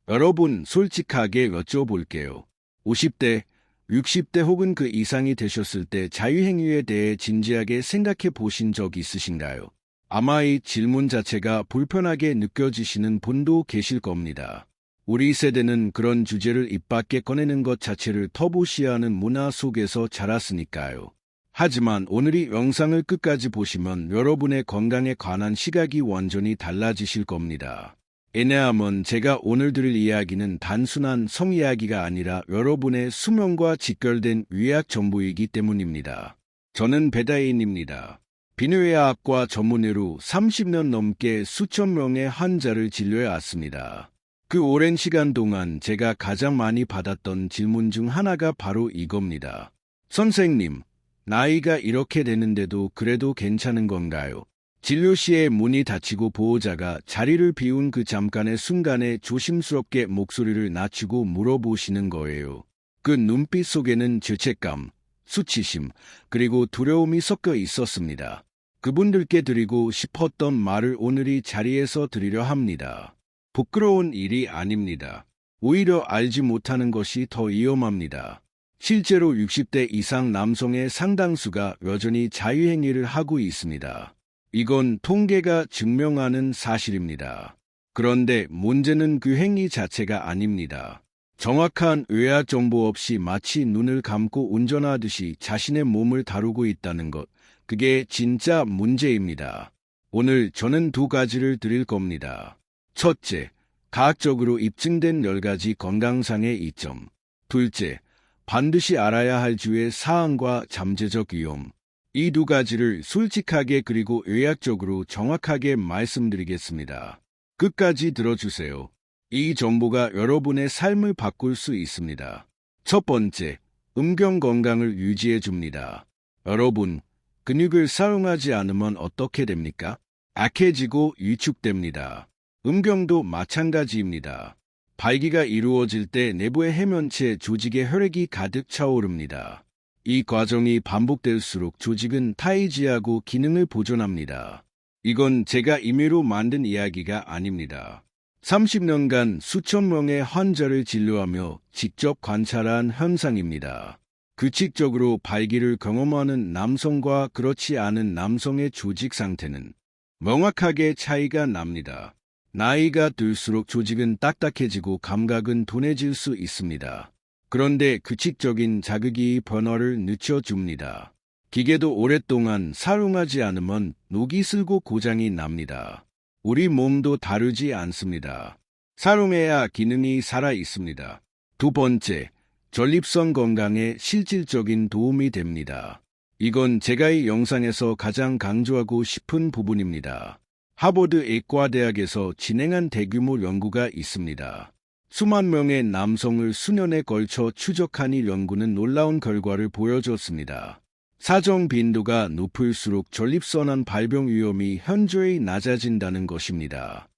여러분, 솔직하게 여쭤볼게요. 50대, 60대 혹은 그 이상이 되셨을 때 자유행위에 대해 진지하게 생각해 보신 적 있으신가요? 아마 이 질문 자체가 불편하게 느껴지시는 분도 계실 겁니다. 우리 세대는 그런 주제를 입 밖에 꺼내는 것 자체를 터부시하는 문화 속에서 자랐으니까요. 하지만 오늘 이 영상을 끝까지 보시면 여러분의 건강에 관한 시각이 완전히 달라지실 겁니다. 왜냐하면 제가 오늘 드릴 이야기는 단순한 성 이야기가 아니라 여러분의 수명과 직결된 의학 정보이기 때문입니다. 저는 배다인입니다. 비뇨의학과 전문의로 30년 넘게 수천 명의 환자를 진료해왔습니다. 그 오랜 시간 동안 제가 가장 많이 받았던 질문 중 하나가 바로 이겁니다. 선생님, 나이가 이렇게 되는데도 그래도 괜찮은 건가요? 진료 시에 문이 닫히고 보호자가 자리를 비운 그 잠깐의 순간에 조심스럽게 목소리를 낮추고 물어보시는 거예요. 그 눈빛 속에는 죄책감, 수치심, 그리고 두려움이 섞여 있었습니다. 그분들께 드리고 싶었던 말을 오늘 이 자리에서 드리려 합니다. 부끄러운 일이 아닙니다. 오히려 알지 못하는 것이 더 위험합니다. 실제로 60대 이상 남성의 상당수가 여전히 자유행위를 하고 있습니다. 이건 통계가 증명하는 사실입니다. 그런데 문제는 그 행위 자체가 아닙니다. 정확한 의학 정보 없이 마치 눈을 감고 운전하듯이 자신의 몸을 다루고 있다는 것, 그게 진짜 문제입니다. 오늘 저는 두 가지를 드릴 겁니다. 첫째, 과학적으로 입증된 10가지 건강상의 이점. 둘째, 반드시 알아야 할 주의 사항과 잠재적 위험. 이 두 가지를 솔직하게 그리고 의학적으로 정확하게 말씀드리겠습니다. 끝까지 들어주세요. 이 정보가 여러분의 삶을 바꿀 수 있습니다. 첫 번째, 음경 건강을 유지해 줍니다. 여러분, 근육을 사용하지 않으면 어떻게 됩니까? 약해지고 위축됩니다. 음경도 마찬가지입니다. 발기가 이루어질 때 내부의 해면체 조직에 혈액이 가득 차오릅니다. 이 과정이 반복될수록 조직은 타이지하고 기능을 보존합니다. 이건 제가 임의로 만든 이야기가 아닙니다. 30년간 수천 명의 환자를 진료하며 직접 관찰한 현상입니다. 규칙적으로 발기를 경험하는 남성과 그렇지 않은 남성의 조직 상태는 명확하게 차이가 납니다. 나이가 들수록 조직은 딱딱해지고 감각은 둔해질 수 있습니다. 그런데 규칙적인 자극이 변화를 늦춰줍니다. 기계도 오랫동안 사용하지 않으면 녹이 슬고 고장이 납니다. 우리 몸도 다르지 않습니다. 사용해야 기능이 살아 있습니다. 두 번째, 전립선 건강에 실질적인 도움이 됩니다. 이건 제가 이 영상에서 가장 강조하고 싶은 부분입니다. 하버드 의과대학에서 진행한 대규모 연구가 있습니다. 수만 명의 남성을 수년에 걸쳐 추적한 이 연구는 놀라운 결과를 보여줬습니다. 사정 빈도가 높을수록 전립선암 발병 위험이 현저히 낮아진다는 것입니다.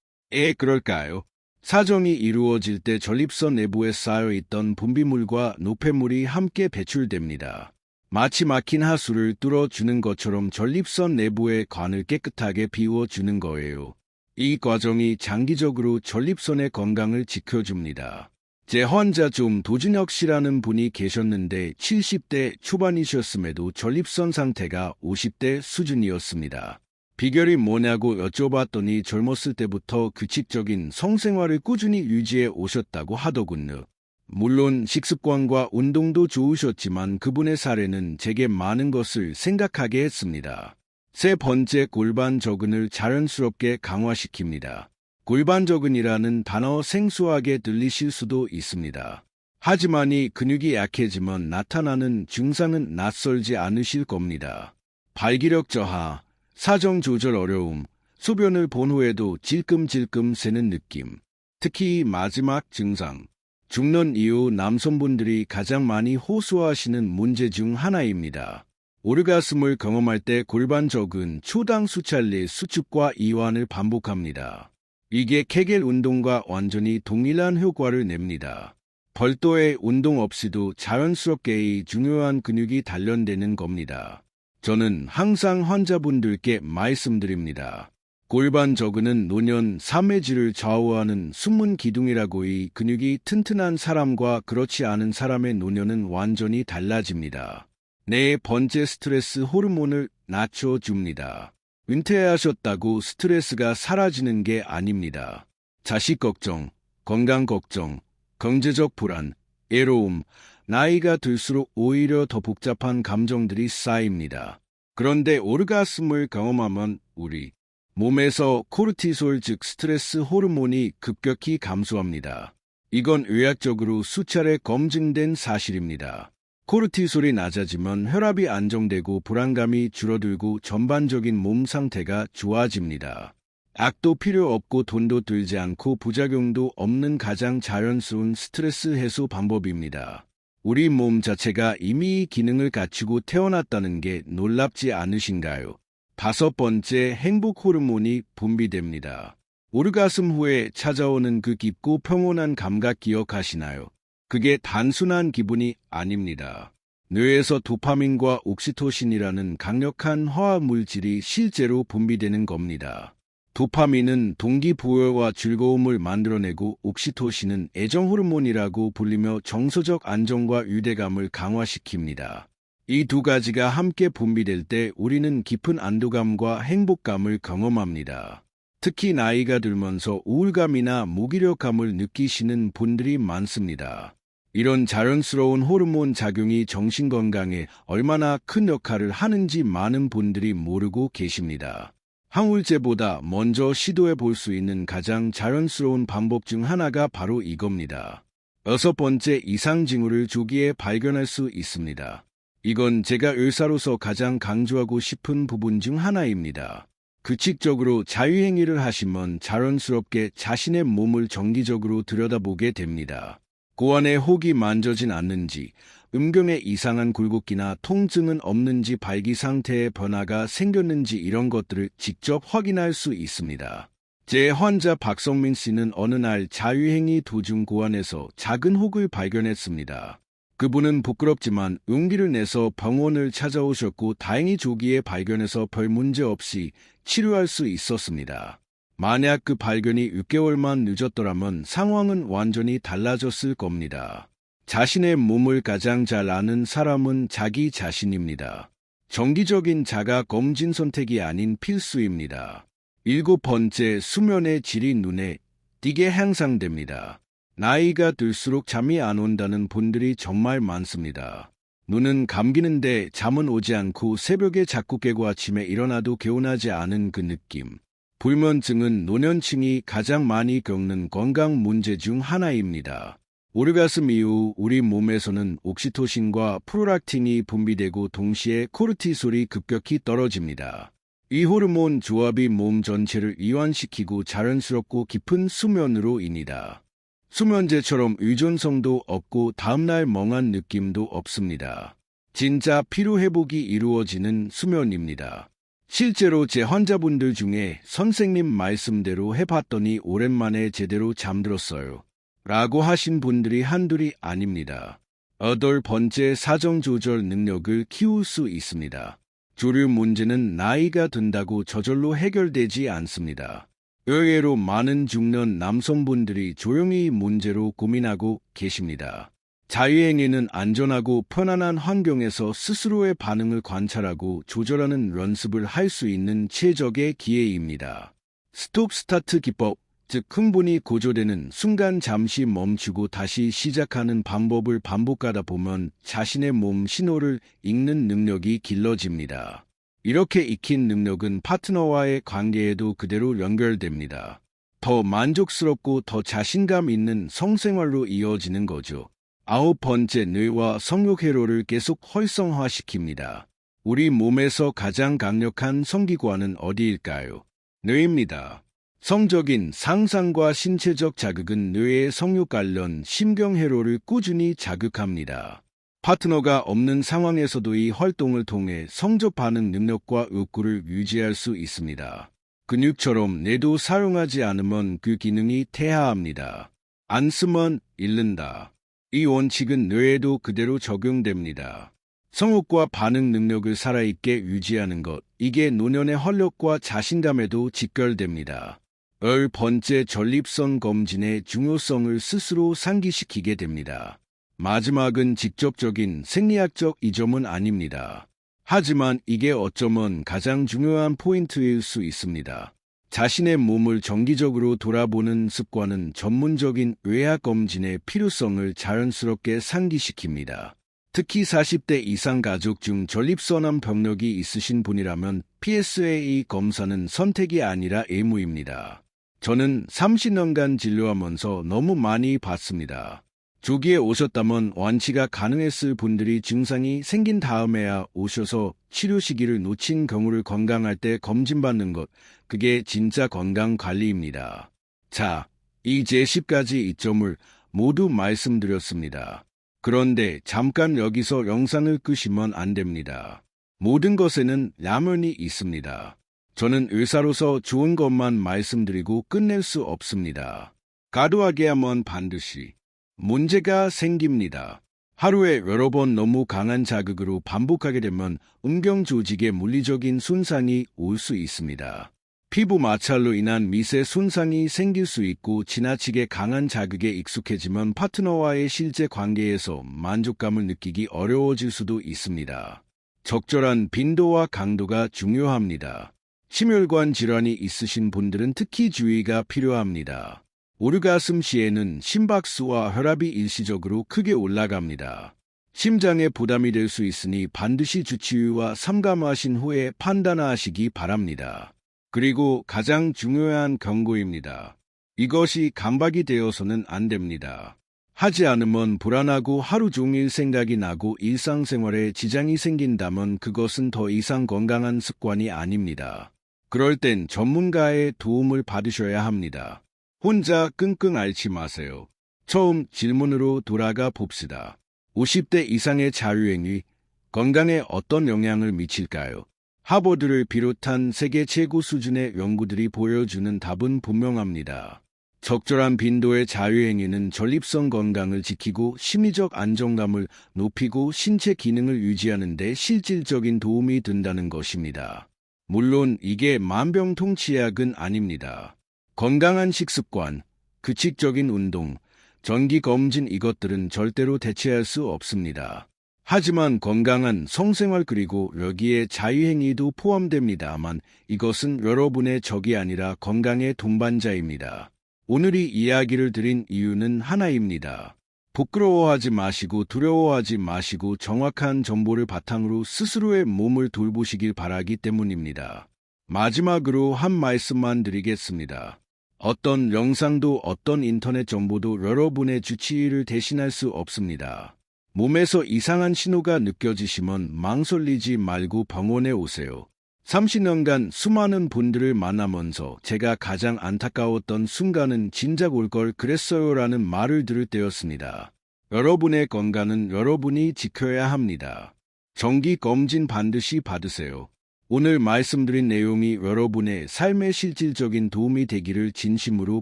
그럴까요? 사정이 이루어질 때 전립선 내부에 쌓여있던 분비물과 노폐물이 함께 배출됩니다. 마치 막힌 하수를 뚫어주는 것처럼 전립선 내부의 관을 깨끗하게 비워주는 거예요. 이 과정이 장기적으로 전립선의 건강을 지켜줍니다. 제 환자 중 도준혁 씨라는 분이 계셨는데 70대 초반이셨음에도 전립선 상태가 50대 수준이었습니다. 비결이 뭐냐고 여쭤봤더니 젊었을 때부터 규칙적인 성생활을 꾸준히 유지해 오셨다고 하더군요. 물론 식습관과 운동도 좋으셨지만 그분의 사례는 제게 많은 것을 생각하게 했습니다. 세 번째, 골반 저근을 자연스럽게 강화시킵니다. 골반 저근이라는 단어 생소하게 들리실 수도 있습니다. 하지만 이 근육이 약해지면 나타나는 증상은 낯설지 않으실 겁니다. 발기력 저하, 사정 조절 어려움, 소변을 본 후에도 질끔질끔 새는 느낌. 특히 마지막 증상, 중년 이후 남성분들이 가장 많이 호소하시는 문제 중 하나입니다. 오르가슴을 경험할 때 골반 저근, 초당 수찰리 수축과 이완을 반복합니다. 이게 케겔 운동과 완전히 동일한 효과를 냅니다. 별도의 운동 없이도 자연스럽게 이 중요한 근육이 단련되는 겁니다. 저는 항상 환자분들께 말씀드립니다. 골반 저근은 노년 삼해질을 좌우하는 숨은 기둥이라고 이 근육이 튼튼한 사람과 그렇지 않은 사람의 노년은 완전히 달라집니다. 네 번째 스트레스 호르몬을 낮춰줍니다. 은퇴하셨다고 스트레스가 사라지는 게 아닙니다. 자식 걱정, 건강 걱정, 경제적 불안, 애로움, 나이가 들수록 오히려 더 복잡한 감정들이 쌓입니다. 그런데 오르가슴을 경험하면 우리 몸에서 코르티솔 즉 스트레스 호르몬이 급격히 감소합니다. 이건 의학적으로 수차례 검증된 사실입니다. 코르티솔이 낮아지면 혈압이 안정되고 불안감이 줄어들고 전반적인 몸 상태가 좋아집니다. 약도 필요 없고 돈도 들지 않고 부작용도 없는 가장 자연스러운 스트레스 해소 방법입니다. 우리 몸 자체가 이미 이 기능을 갖추고 태어났다는 게 놀랍지 않으신가요? 다섯 번째, 행복 호르몬이 분비됩니다. 오르가슴 후에 찾아오는 그 깊고 평온한 감각 기억하시나요? 그게 단순한 기분이 아닙니다. 뇌에서 도파민과 옥시토신이라는 강력한 화학 물질이 실제로 분비되는 겁니다. 도파민은 동기부여와 즐거움을 만들어내고 옥시토신은 애정 호르몬이라고 불리며 정서적 안정과 유대감을 강화시킵니다. 이 두 가지가 함께 분비될 때 우리는 깊은 안도감과 행복감을 경험합니다. 특히 나이가 들면서 우울감이나 무기력감을 느끼시는 분들이 많습니다. 이런 자연스러운 호르몬 작용이 정신건강에 얼마나 큰 역할을 하는지 많은 분들이 모르고 계십니다. 항우울제보다 먼저 시도해 볼 수 있는 가장 자연스러운 방법 중 하나가 바로 이겁니다. 여섯 번째, 이상 징후를 조기에 발견할 수 있습니다. 이건 제가 의사로서 가장 강조하고 싶은 부분 중 하나입니다. 규칙적으로 자유행위를 하시면 자연스럽게 자신의 몸을 정기적으로 들여다보게 됩니다. 고환의 혹이 만져진 않는지, 음경에 이상한 굴곡이나 통증은 없는지, 발기 상태의 변화가 생겼는지 이런 것들을 직접 확인할 수 있습니다. 제 환자 박성민 씨는 어느 날 자유행위 도중 고환에서 작은 혹을 발견했습니다. 그분은 부끄럽지만 용기를 내서 병원을 찾아오셨고 다행히 조기에 발견해서 별 문제 없이 치료할 수 있었습니다. 만약 그 발견이 6개월만 늦었더라면 상황은 완전히 달라졌을 겁니다. 자신의 몸을 가장 잘 아는 사람은 자기 자신입니다. 정기적인 자가 검진 선택이 아닌 필수입니다. 일곱 번째, 수면의 질이 눈에 띄게 향상됩니다. 나이가 들수록 잠이 안 온다는 분들이 정말 많습니다. 눈은 감기는데 잠은 오지 않고 새벽에 자꾸 깨고 아침에 일어나도 개운하지 않은 그 느낌. 불면증은 노년층이 가장 많이 겪는 건강 문제 중 하나입니다. 오르가슴 이후 우리 몸에서는 옥시토신과 프롤락틴이 분비되고 동시에 코르티솔이 급격히 떨어집니다. 이 호르몬 조합이 몸 전체를 이완시키고 자연스럽고 깊은 수면으로 인이다. 수면제처럼 의존성도 없고 다음날 멍한 느낌도 없습니다. 진짜 피로회복이 이루어지는 수면입니다. 실제로 제 환자분들 중에 선생님 말씀대로 해봤더니 오랜만에 제대로 잠들었어요. 라고 하신 분들이 한둘이 아닙니다. 여덟 번째, 사정조절 능력을 키울 수 있습니다. 조류 문제는 나이가 든다고 저절로 해결되지 않습니다. 의외로 많은 중년 남성분들이 조용히 문제로 고민하고 계십니다. 자유행위는 안전하고 편안한 환경에서 스스로의 반응을 관찰하고 조절하는 연습을 할 수 있는 최적의 기회입니다. 스톱 스타트 기법, 즉 흥분이 고조되는 순간 잠시 멈추고 다시 시작하는 방법을 반복하다 보면 자신의 몸 신호를 읽는 능력이 길러집니다. 이렇게 익힌 능력은 파트너와의 관계에도 그대로 연결됩니다. 더 만족스럽고 더 자신감 있는 성생활로 이어지는 거죠. 아홉 번째, 뇌와 성욕회로를 계속 활성화시킵니다. 우리 몸에서 가장 강력한 성기관은 어디일까요? 뇌입니다. 성적인 상상과 신체적 자극은 뇌의 성욕 관련 신경회로를 꾸준히 자극합니다. 파트너가 없는 상황에서도 이 활동을 통해 성적 반응 능력과 욕구를 유지할 수 있습니다. 근육처럼 뇌도 사용하지 않으면 그 기능이 퇴화합니다. 안 쓰면 잃는다. 이 원칙은 뇌에도 그대로 적용됩니다. 성욕과 반응 능력을 살아있게 유지하는 것, 이게 노년의 활력과 자신감에도 직결됩니다. 10번째, 전립선 검진의 중요성을 스스로 상기시키게 됩니다. 마지막은 직접적인 생리학적 이점은 아닙니다. 하지만 이게 어쩌면 가장 중요한 포인트일 수 있습니다. 자신의 몸을 정기적으로 돌아보는 습관은 전문적인 의학 검진의 필요성을 자연스럽게 상기시킵니다. 특히 40대 이상 가족 중 전립선암 병력이 있으신 분이라면 PSA 검사는 선택이 아니라 의무입니다. 저는 30년간 진료하면서 너무 많이 봤습니다. 조기에 오셨다면 완치가 가능했을 분들이 증상이 생긴 다음에야 오셔서 치료 시기를 놓친 경우를 건강할 때 검진받는 것, 그게 진짜 건강관리입니다. 자, 이제 10가지 이점을 모두 말씀드렸습니다. 그런데 잠깐 여기서 영상을 끄시면 안 됩니다. 모든 것에는 라면이 있습니다. 저는 의사로서 좋은 것만 말씀드리고 끝낼 수 없습니다. 과도하게 하면 반드시 문제가 생깁니다. 하루에 여러 번 너무 강한 자극으로 반복하게 되면 음경 조직에 물리적인 손상이 올 수 있습니다. 피부 마찰로 인한 미세 손상이 생길 수 있고 지나치게 강한 자극에 익숙해지면 파트너와의 실제 관계에서 만족감을 느끼기 어려워질 수도 있습니다. 적절한 빈도와 강도가 중요합니다. 심혈관 질환이 있으신 분들은 특히 주의가 필요합니다. 오르가슴 시에는 심박수와 혈압이 일시적으로 크게 올라갑니다. 심장에 부담이 될 수 있으니 반드시 주치의와 상담하신 후에 판단하시기 바랍니다. 그리고 가장 중요한 경고입니다. 이것이 강박이 되어서는 안 됩니다. 하지 않으면 불안하고 하루 종일 생각이 나고 일상생활에 지장이 생긴다면 그것은 더 이상 건강한 습관이 아닙니다. 그럴 땐 전문가의 도움을 받으셔야 합니다. 혼자 끙끙 앓지 마세요. 처음 질문으로 돌아가 봅시다. 50대 이상의 자유행위, 건강에 어떤 영향을 미칠까요? 하버드를 비롯한 세계 최고 수준의 연구들이 보여주는 답은 분명합니다. 적절한 빈도의 자유행위는 전립선 건강을 지키고 심리적 안정감을 높이고 신체 기능을 유지하는 데 실질적인 도움이 된다는 것입니다. 물론 이게 만병통치약은 아닙니다. 건강한 식습관, 규칙적인 운동, 정기검진 이것들은 절대로 대체할 수 없습니다. 하지만 건강한 성생활 그리고 여기에 자유행위도 포함됩니다만 이것은 여러분의 적이 아니라 건강의 동반자입니다. 오늘 이 이야기를 드린 이유는 하나입니다. 부끄러워하지 마시고 두려워하지 마시고 정확한 정보를 바탕으로 스스로의 몸을 돌보시길 바라기 때문입니다. 마지막으로 한 말씀만 드리겠습니다. 어떤 영상도 어떤 인터넷 정보도 여러분의 주치의를 대신할 수 없습니다. 몸에서 이상한 신호가 느껴지시면 망설이지 말고 병원에 오세요. 30년간 수많은 분들을 만나면서 제가 가장 안타까웠던 순간은 진작 올 걸 그랬어요라는 말을 들을 때였습니다. 여러분의 건강은 여러분이 지켜야 합니다. 정기 검진 반드시 받으세요. 오늘 말씀드린 내용이 여러분의 삶에 실질적인 도움이 되기를 진심으로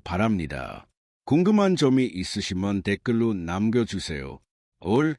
바랍니다. 궁금한 점이 있으시면 댓글로 남겨주세요. 올